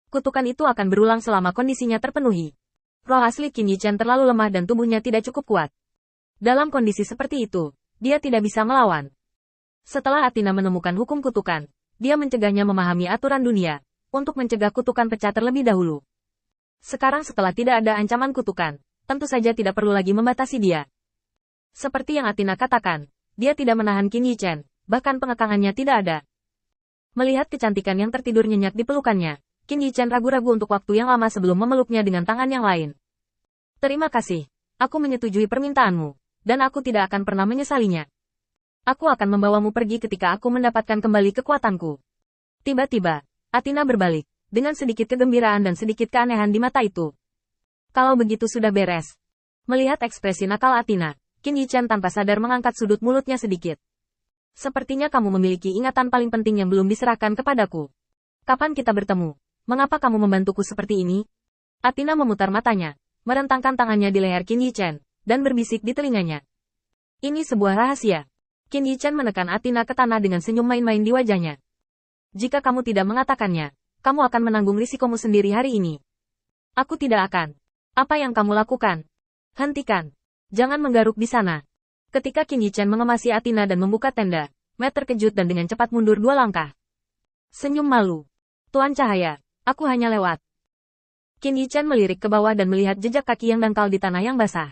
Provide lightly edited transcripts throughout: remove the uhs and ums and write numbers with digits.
Kutukan itu akan berulang selama kondisinya terpenuhi. Roh asli Qin Yichen terlalu lemah dan tubuhnya tidak cukup kuat. Dalam kondisi seperti itu, dia tidak bisa melawan. Setelah Athena menemukan hukum kutukan, dia mencegahnya memahami aturan dunia, untuk mencegah kutukan pecah terlebih dahulu. Sekarang setelah tidak ada ancaman kutukan, tentu saja tidak perlu lagi membatasi dia. Seperti yang Athena katakan, dia tidak menahan Qin Yichen, bahkan pengekangannya tidak ada. Melihat kecantikan yang tertidur nyenyak di pelukannya, Qin Yichen ragu-ragu untuk waktu yang lama sebelum memeluknya dengan tangan yang lain. Terima kasih, aku menyetujui permintaanmu, dan aku tidak akan pernah menyesalinya. Aku akan membawamu pergi ketika aku mendapatkan kembali kekuatanku. Tiba-tiba, Athena berbalik, dengan sedikit kegembiraan dan sedikit keanehan di mata itu. Kalau begitu sudah beres. Melihat ekspresi nakal Athena, Qin Yichen tanpa sadar mengangkat sudut mulutnya sedikit. Sepertinya kamu memiliki ingatan paling penting yang belum diserahkan kepadaku. Kapan kita bertemu? Mengapa kamu membantuku seperti ini? Athena memutar matanya, merentangkan tangannya di leher Qin Yichen, dan berbisik di telinganya. Ini sebuah rahasia. Qin Yichen menekan Athena ke tanah dengan senyum main-main di wajahnya. Jika kamu tidak mengatakannya, kamu akan menanggung risikomu sendiri hari ini. Aku tidak akan. Apa yang kamu lakukan? Hentikan. Jangan menggaruk di sana. Ketika Qin Yichen mengemasi Athena dan membuka tenda, Matt terkejut dan dengan cepat mundur 2 langkah. Senyum malu. Tuan Cahaya, aku hanya lewat. Qin Yichen melirik ke bawah dan melihat jejak kaki yang dangkal di tanah yang basah.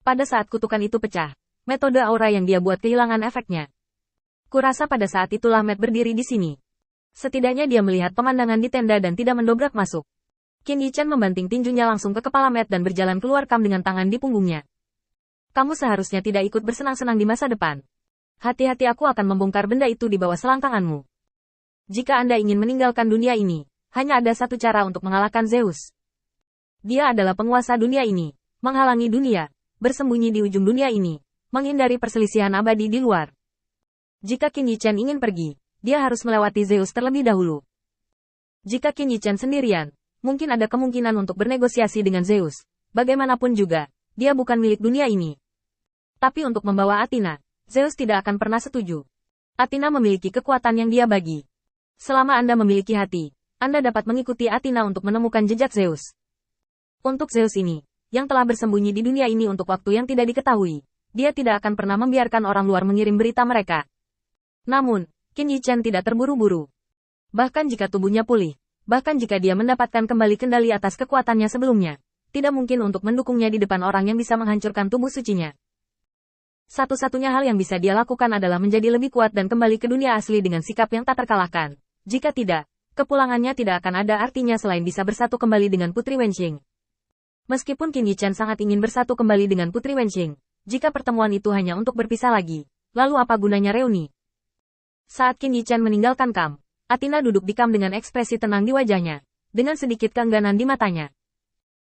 Pada saat kutukan itu pecah, metode aura yang dia buat kehilangan efeknya. Kurasa pada saat itulah Matt berdiri di sini. Setidaknya dia melihat pemandangan di tenda dan tidak mendobrak masuk. Qin Yichen membanting tinjunya langsung ke kepala Matt dan berjalan keluar kam dengan tangan di punggungnya. Kamu seharusnya tidak ikut bersenang-senang di masa depan. Hati-hati aku akan membongkar benda itu di bawah selangkanganmu. Jika Anda ingin meninggalkan dunia ini, hanya ada satu cara untuk mengalahkan Zeus. Dia adalah penguasa dunia ini, menghalangi dunia, bersembunyi di ujung dunia ini, menghindari perselisihan abadi di luar. Jika Qin Yichen ingin pergi, dia harus melewati Zeus terlebih dahulu. Jika Qin Yichen sendirian, mungkin ada kemungkinan untuk bernegosiasi dengan Zeus. Bagaimanapun juga, dia bukan milik dunia ini. Tapi untuk membawa Athena, Zeus tidak akan pernah setuju. Athena memiliki kekuatan yang dia bagi. Selama Anda memiliki hati, Anda dapat mengikuti Athena untuk menemukan jejak Zeus. Untuk Zeus ini, yang telah bersembunyi di dunia ini untuk waktu yang tidak diketahui, dia tidak akan pernah membiarkan orang luar mengirim berita mereka. Namun, Qin Yichen tidak terburu-buru. Bahkan jika tubuhnya pulih, bahkan jika dia mendapatkan kembali kendali atas kekuatannya sebelumnya, tidak mungkin untuk mendukungnya di depan orang yang bisa menghancurkan tubuh sucinya. Satu-satunya hal yang bisa dia lakukan adalah menjadi lebih kuat dan kembali ke dunia asli dengan sikap yang tak terkalahkan. Jika tidak, kepulangannya tidak akan ada artinya selain bisa bersatu kembali dengan Putri Wenqing. Meskipun Qin Yichen sangat ingin bersatu kembali dengan Putri Wenqing, jika pertemuan itu hanya untuk berpisah lagi, lalu apa gunanya reuni? Saat Qin Yichen meninggalkan kam, Athena duduk di kam dengan ekspresi tenang di wajahnya, dengan sedikit keengganan di matanya.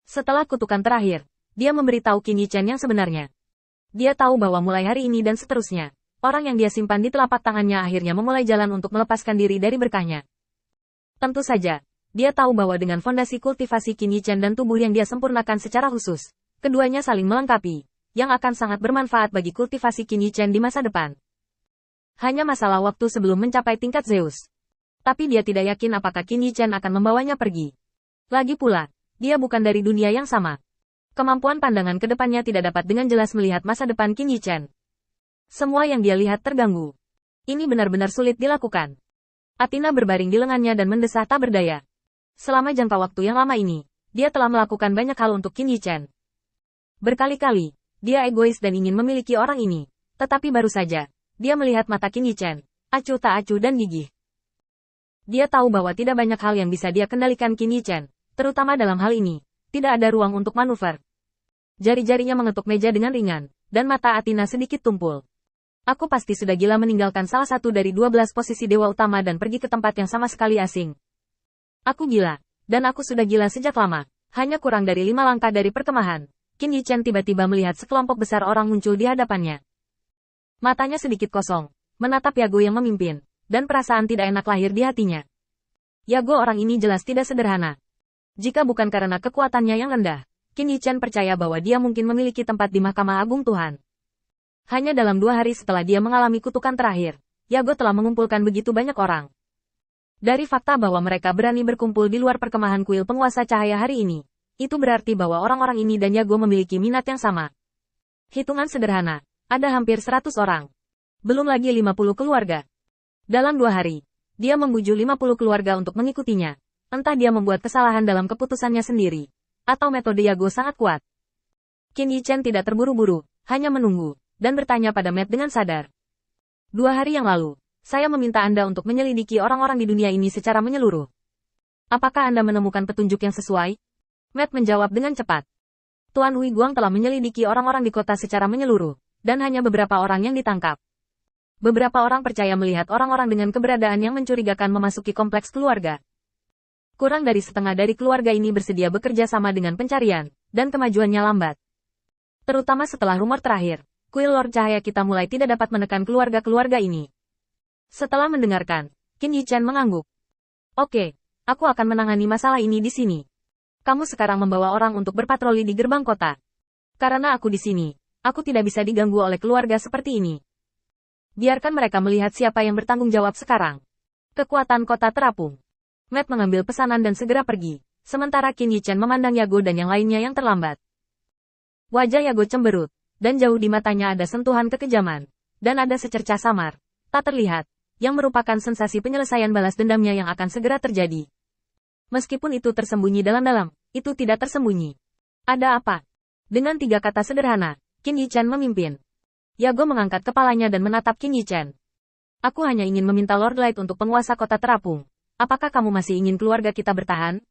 Setelah kutukan terakhir, dia memberitahu Qin Yichen yang sebenarnya. Dia tahu bahwa mulai hari ini dan seterusnya, orang yang dia simpan di telapak tangannya akhirnya memulai jalan untuk melepaskan diri dari berkahnya. Tentu saja, dia tahu bahwa dengan fondasi kultivasi Qin Yichen dan tubuh yang dia sempurnakan secara khusus, keduanya saling melengkapi, yang akan sangat bermanfaat bagi kultivasi Qin Yichen di masa depan. Hanya masalah waktu sebelum mencapai tingkat Zeus. Tapi dia tidak yakin apakah Qin Yichen akan membawanya pergi. Lagi pula, dia bukan dari dunia yang sama. Kemampuan pandangan ke depannya tidak dapat dengan jelas melihat masa depan Qin Yichen. Semua yang dia lihat terganggu. Ini benar-benar sulit dilakukan. Athena berbaring di lengannya dan mendesah tak berdaya. Selama jangka waktu yang lama ini, dia telah melakukan banyak hal untuk Qin Yichen. Berkali-kali, dia egois dan ingin memiliki orang ini. Tetapi baru saja, dia melihat mata Qin Yichen, acuh tak acuh dan gigih. Dia tahu bahwa tidak banyak hal yang bisa dia kendalikan Qin Yichen, terutama dalam hal ini. Tidak ada ruang untuk manuver. Jari-jarinya mengetuk meja dengan ringan, dan mata Athena sedikit tumpul. Aku pasti sudah gila meninggalkan salah satu dari 12 posisi dewa utama dan pergi ke tempat yang sama sekali asing. Aku gila, dan aku sudah gila sejak lama, hanya kurang dari 5 langkah dari perkemahan. Qin Yichen tiba-tiba melihat sekelompok besar orang muncul di hadapannya. Matanya sedikit kosong, menatap Yago yang memimpin, dan perasaan tidak enak lahir di hatinya. Yago orang ini jelas tidak sederhana. Jika bukan karena kekuatannya yang rendah, Qin Yichen percaya bahwa dia mungkin memiliki tempat di Mahkamah Agung Tuhan. Hanya dalam 2 hari setelah dia mengalami kutukan terakhir, Yago telah mengumpulkan begitu banyak orang. Dari fakta bahwa mereka berani berkumpul di luar perkemahan kuil penguasa cahaya hari ini, itu berarti bahwa orang-orang ini dan Yago memiliki minat yang sama. Hitungan sederhana, ada hampir 100 orang. Belum lagi 50 keluarga. Dalam 2 hari, dia membujuk 50 keluarga untuk mengikutinya. Entah dia membuat kesalahan dalam keputusannya sendiri, atau metode Yago sangat kuat. Qin Yichen tidak terburu-buru, hanya menunggu, dan bertanya pada Matt dengan sadar. 2 hari yang lalu, saya meminta Anda untuk menyelidiki orang-orang di dunia ini secara menyeluruh. Apakah Anda menemukan petunjuk yang sesuai? Matt menjawab dengan cepat. Tuan Hui Guang telah menyelidiki orang-orang di kota secara menyeluruh, dan hanya beberapa orang yang ditangkap. Beberapa orang percaya melihat orang-orang dengan keberadaan yang mencurigakan memasuki kompleks keluarga. Kurang dari setengah dari keluarga ini bersedia bekerja sama dengan pencarian, dan kemajuannya lambat. Terutama setelah rumor terakhir, kuil Lord Cahaya kita mulai tidak dapat menekan keluarga-keluarga ini. Setelah mendengarkan, Qin Yichen mengangguk. Oke, aku akan menangani masalah ini di sini. Kamu sekarang membawa orang untuk berpatroli di gerbang kota. Karena aku di sini, aku tidak bisa diganggu oleh keluarga seperti ini. Biarkan mereka melihat siapa yang bertanggung jawab sekarang. Kekuatan kota terapung. Matt mengambil pesanan dan segera pergi, sementara Qin Yichen memandang Yago dan yang lainnya yang terlambat. Wajah Yago cemberut, dan jauh di matanya ada sentuhan kekejaman, dan ada secercah samar, tak terlihat, yang merupakan sensasi penyelesaian balas dendamnya yang akan segera terjadi. Meskipun itu tersembunyi dalam-dalam, itu tidak tersembunyi. Ada apa? Dengan 3 kata sederhana, Qin Yichen memimpin. Yago mengangkat kepalanya dan menatap Qin Yichen. Aku hanya ingin meminta Lord Light untuk penguasa kota terapung. Apakah kamu masih ingin keluarga kita bertahan?